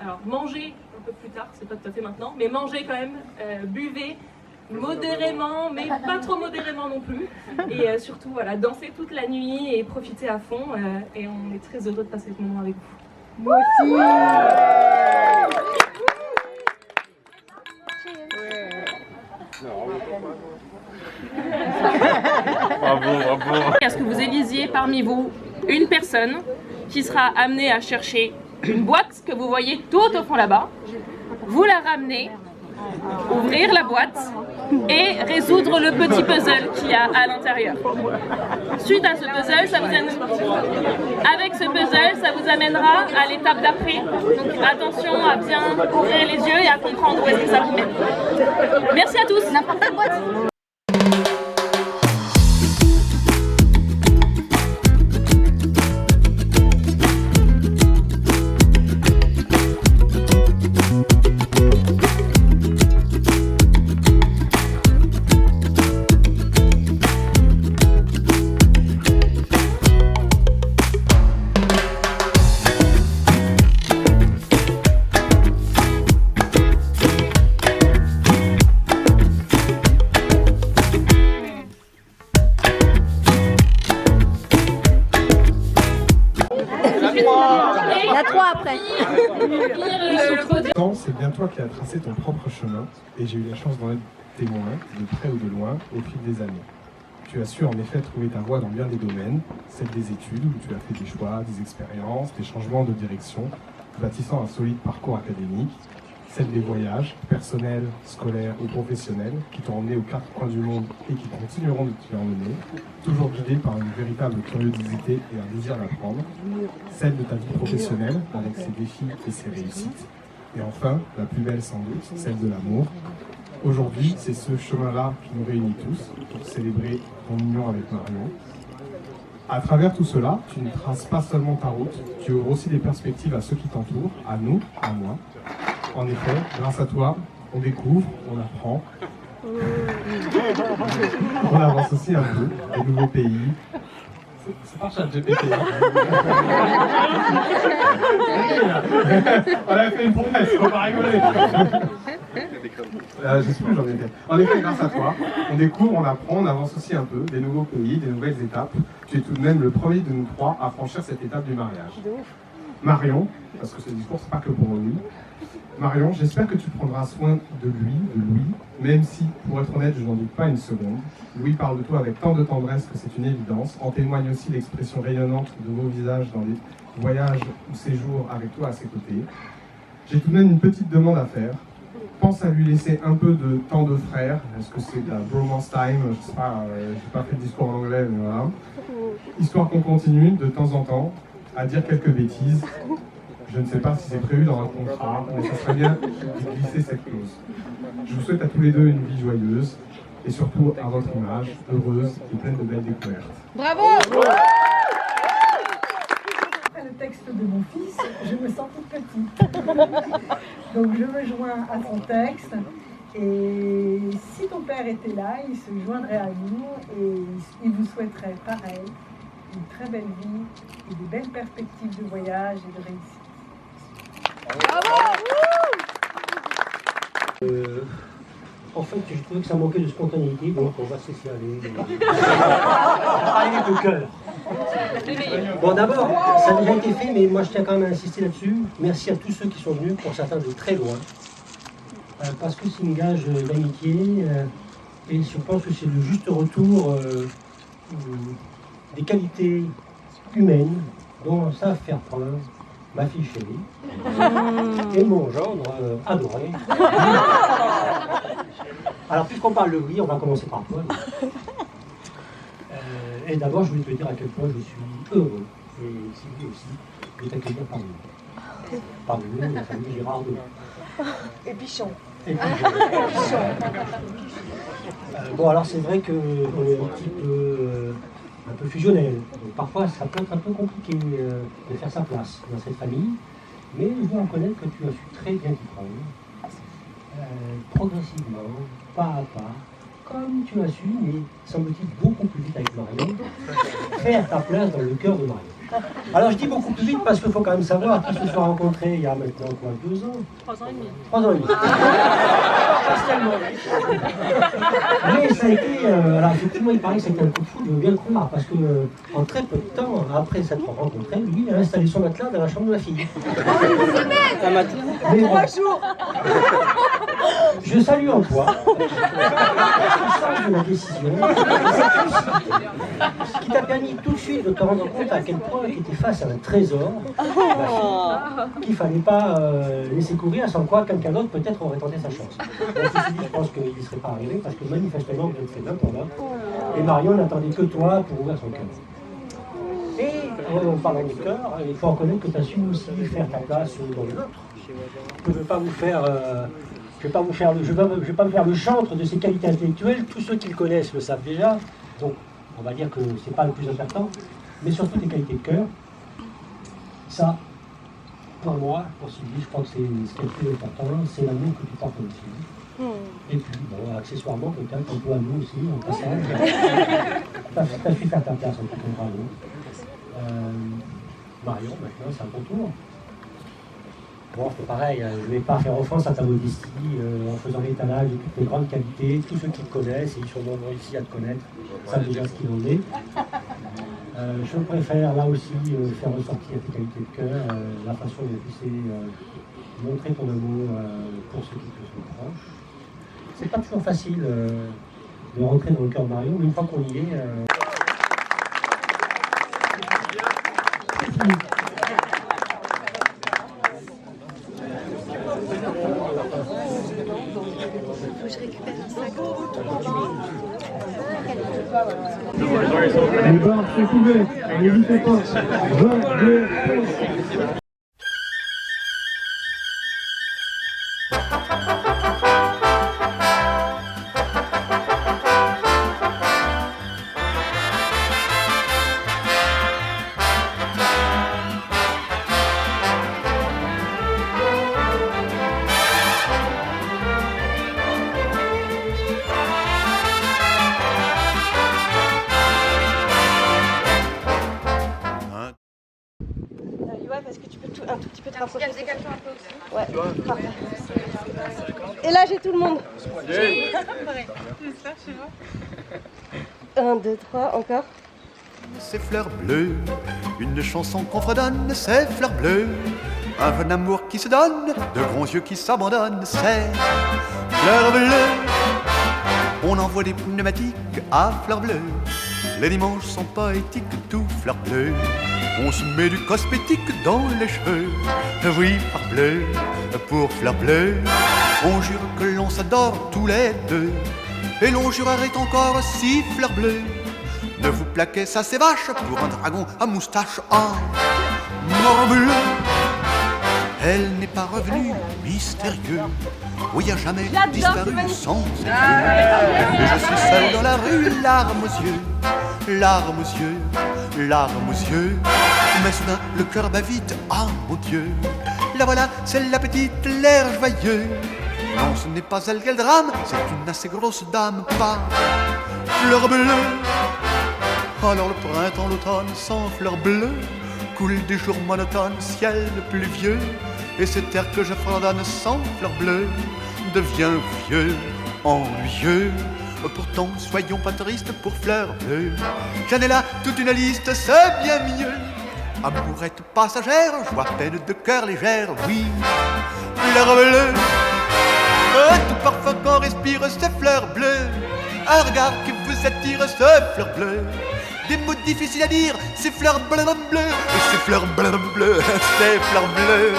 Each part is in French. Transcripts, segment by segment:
alors mangez un peu plus tard, c'est pas tout à fait maintenant, mais mangez quand même, buvez modérément, mais pas trop modérément non plus. Et surtout, voilà, dansez toute la nuit et profitez à fond. Et on est très heureux de passer ce moment avec vous. Moi aussi. Bravo, bravo. À ce que vous élisiez parmi vous une personne qui sera amenée à chercher une boîte que vous voyez tout au fond là-bas. Vous la ramenez, ouvrir la boîte et résoudre le petit puzzle qu'il y a à l'intérieur. Suite à ce puzzle, avec ce puzzle, ça vous amènera à l'étape d'après. Donc attention à bien ouvrir les yeux et à comprendre où est-ce que ça vous mène. Merci à tous. N'importe quelle boîte. La 3 après. C'est bien toi qui as tracé ton propre chemin et j'ai eu la chance d'en être témoin, de près ou de loin, au fil des années. Tu as su en effet trouver ta voie dans bien des domaines, celle des études où tu as fait des choix, des expériences, des changements de direction, bâtissant un solide parcours académique, celle des voyages, personnels, scolaires ou professionnels, qui t'ont emmené aux quatre coins du monde et qui continueront de t'y emmener, toujours guidé par une véritable curiosité et un désir d'apprendre, celle de ta vie professionnelle, avec ses défis et ses réussites, et enfin, la plus belle sans doute, celle de l'amour. Aujourd'hui, c'est ce chemin-là qui nous réunit tous, pour célébrer ton union avec Marion. À travers tout cela, tu ne traces pas seulement ta route, tu ouvres aussi des perspectives à ceux qui t'entourent, à nous, à moi. En effet, grâce à toi, on découvre, on apprend, on avance aussi un peu, des nouveaux pays. C'est pas ChatGPT. On a fait une promesse, on va pas rigoler. Je sais plus où j'en étais. En effet, grâce à toi, on découvre, on apprend, on avance aussi un peu, des nouveaux pays, des nouvelles étapes. Tu es tout de même le premier de nous trois à franchir cette étape du mariage. Marion, parce que ce discours, c'est pas que pour lui. Marion, j'espère que tu prendras soin de Louis, même si, pour être honnête, je n'en doute pas une seconde. Louis parle de toi avec tant de tendresse que c'est une évidence. En témoigne aussi l'expression rayonnante de vos visages dans les voyages ou séjours avec toi à ses côtés. J'ai tout de même une petite demande à faire. Pense à lui laisser un peu de temps de frère. Est-ce que c'est de la bromance time? Je sais pas, j'ai pas fait de discours en anglais, mais voilà. Histoire qu'on continue, de temps en temps, à dire quelques bêtises. Je ne sais pas si c'est prévu dans un contrat, mais ça serait bien de glisser cette clause. Je vous souhaite à tous les deux une vie joyeuse, et surtout à votre image, heureuse et pleine de belles découvertes. Bravo. Le texte de mon fils, je me sens toute petite. Donc je me joins à son texte. Et si ton père était là, il se joindrait à nous et il vous souhaiterait pareil, une très belle vie et des belles perspectives de voyage et de réussite. En fait, j'ai trouvé que ça manquait de spontanéité, donc on va se laisser aller. Allez, de cœur. Bon, d'abord, ça a déjà été fait, mais moi je tiens quand même à insister là-dessus. Merci à tous ceux qui sont venus, pour certains de très loin, parce que c'est une gage d'amitié, et je pense que c'est le juste retour des qualités humaines dont savent faire preuve ma fille chérie et mon gendre adoré. Alors, puisqu'on parle de lui, on va commencer par toi. Et d'abord, je voulais te dire à quel point je suis heureux, et Sylvie aussi, de t'accueillir parmi nous. Parmi nous, la famille Girardot. Et Pichon. Et Pichon. Bon, alors c'est vrai qu'on est un peu fusionnel. Donc, parfois, ça peut être un peu compliqué de faire sa place dans cette famille. Mais je dois reconnaître que tu as su très bien t'y prendre. Progressivement, pas à pas, comme tu as su, mais semble-t-il beaucoup plus vite avec Marion, faire ta place dans le cœur de Marion. Alors je dis beaucoup plus vite parce qu'il faut quand même savoir qu'ils se sont rencontrés il y a maintenant quoi, 2 ans 3 ans et demi. 3 ans et demi. Pas tellement vite. Mais ça a été, alors effectivement il paraît que c'était un coup de foudre, je veux bien le croire, parce que en très peu de temps, après s'être rencontré, lui il a installé son matelas dans la chambre de ma fille. Un matelas. Mais bon, 3 jours. je salue Antoine. Je de la décision. Ce qui t'a permis tout de suite de te rendre compte à quel point tu étais face à un trésor, ma fille, qu'il ne fallait pas laisser courir, sans quoi quelqu'un d'autre peut-être aurait tenté sa chance. Même si je pense qu'il ne serait pas arrivé parce que manifestement vous êtes fait d'un temps là. Et Marion n'attendait que toi pour ouvrir son cœur. Et en parlant du cœur, il faut reconnaître que tu as su aussi faire ta place dans le nôtre. Je ne veux pas vous faire. Je vais pas me faire le chantre de ses qualités intellectuelles, tous ceux qui le connaissent le savent déjà, donc on va dire que c'est pas le plus important, mais surtout tes qualités de cœur. Ça, pour moi, pour Sylvie, je crois que c'est ce qui est le plus important, c'est l'amour que tu portes aussi. Et puis, bon, accessoirement, peut-être un peu à nous aussi, en passage. T'as su faire ta place en tout cas, bravo. Marion, maintenant, c'est à ton tour. Bon, c'est pareil, je ne vais pas faire offense à ta modestie en faisant l'étalage de toutes tes grandes qualités. Tous ceux qui te connaissent, et ils sont nombreux ici à te connaître, savent déjà ce qu'il en est. Je préfère là aussi faire ressortir tes qualités de cœur, la façon dont tu sais montrer ton amour pour ceux qui te sont proches. C'est pas toujours facile de rentrer dans le cœur de Marion, mais une fois qu'on y est... c'est fini. Les barres sont ouvertes, n'hésitez pas. 20, 2, 3. Est-ce que tu peux un tout petit peu te rapprocher? Ouais, parfait. Et là, j'ai tout le monde. 1, 2, 3, encore. Ces fleurs bleues, une chanson qu'on fredonne, ces fleurs bleues, un jeune amour qui se donne, de grands yeux qui s'abandonnent, ces fleurs bleues. On envoie des pneumatiques à fleurs bleues, les dimanches sont poétiques, tout fleurs bleues. On se met du cosmétique dans les cheveux, oui, fleurs bleues, pour fleurs bleues. On jure que l'on s'adore tous les deux, et l'on jurerait encore si fleurs bleues ne vous plaquez ça c'est vache pour un dragon à moustache en morbleu. Elle n'est pas revenue, mystérieux, oui, a jamais disparu sans ses yeux. Je suis seul dans la rue, larmes aux yeux, larmes aux yeux, larmes aux yeux. Mais soudain le cœur bat vite, ah mon Dieu, la voilà, c'est la petite, l'air joyeux. Non, ce n'est pas elle qui a le drame, c'est une assez grosse dame, pas fleur bleue. Alors le printemps, l'automne, sans fleurs bleues, coulent des jours monotones, ciel pluvieux, et cet air que je fredonne sans fleurs bleues devient vieux, ennuyeux. Pourtant, soyons pas tristes pour fleurs bleues, j'en ai là toute une liste, c'est bien mieux. Amourette passagère, joie peine de cœur légère, oui, fleurs bleues. Tout parfum qu'on respire, ces fleurs bleues, un regard qui vous attire, ces fleurs bleues. Des mots difficiles à dire, ces fleurs bleues, ces fleurs bleues, ces fleurs bleues.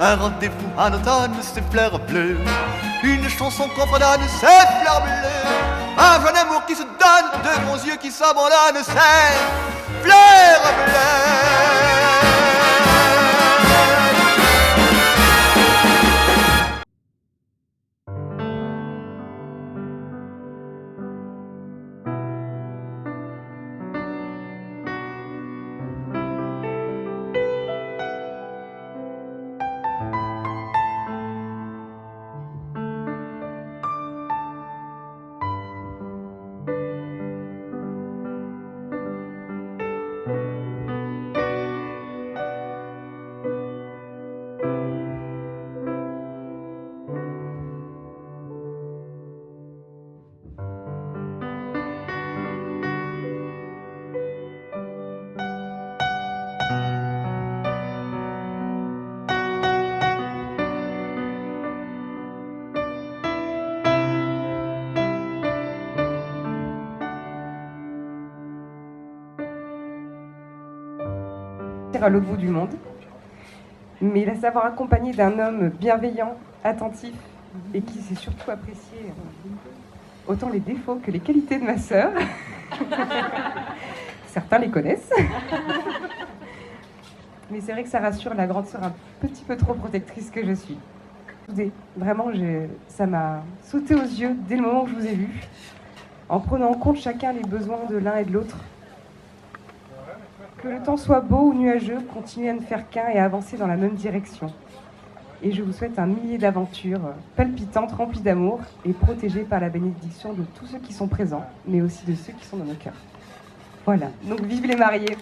Un rendez-vous en automne, ces fleurs bleues. Une chanson qu'on fredonne, ces fleurs bleues. Un jeune amour qui se donne, de bons yeux qui s'abandonnent, ces fleurs bleues. partir à l'autre bout du monde. Mais la savoir accompagnée d'un homme bienveillant, attentif et qui sait surtout apprécier autant les défauts que les qualités de ma sœur. Certains les connaissent. Mais c'est vrai que ça rassure la grande sœur un petit peu trop protectrice que je suis. Vraiment, ça m'a sauté aux yeux dès le moment où je vous ai vu, en prenant en compte chacun les besoins de l'un et de l'autre. Que le temps soit beau ou nuageux, continuez à ne faire qu'un et à avancer dans la même direction. Et je vous souhaite un millier d'aventures palpitantes, remplies d'amour et protégées par la bénédiction de tous ceux qui sont présents, mais aussi de ceux qui sont dans nos cœurs. Voilà, donc vive les mariés!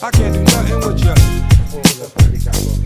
I can't do nothing with you.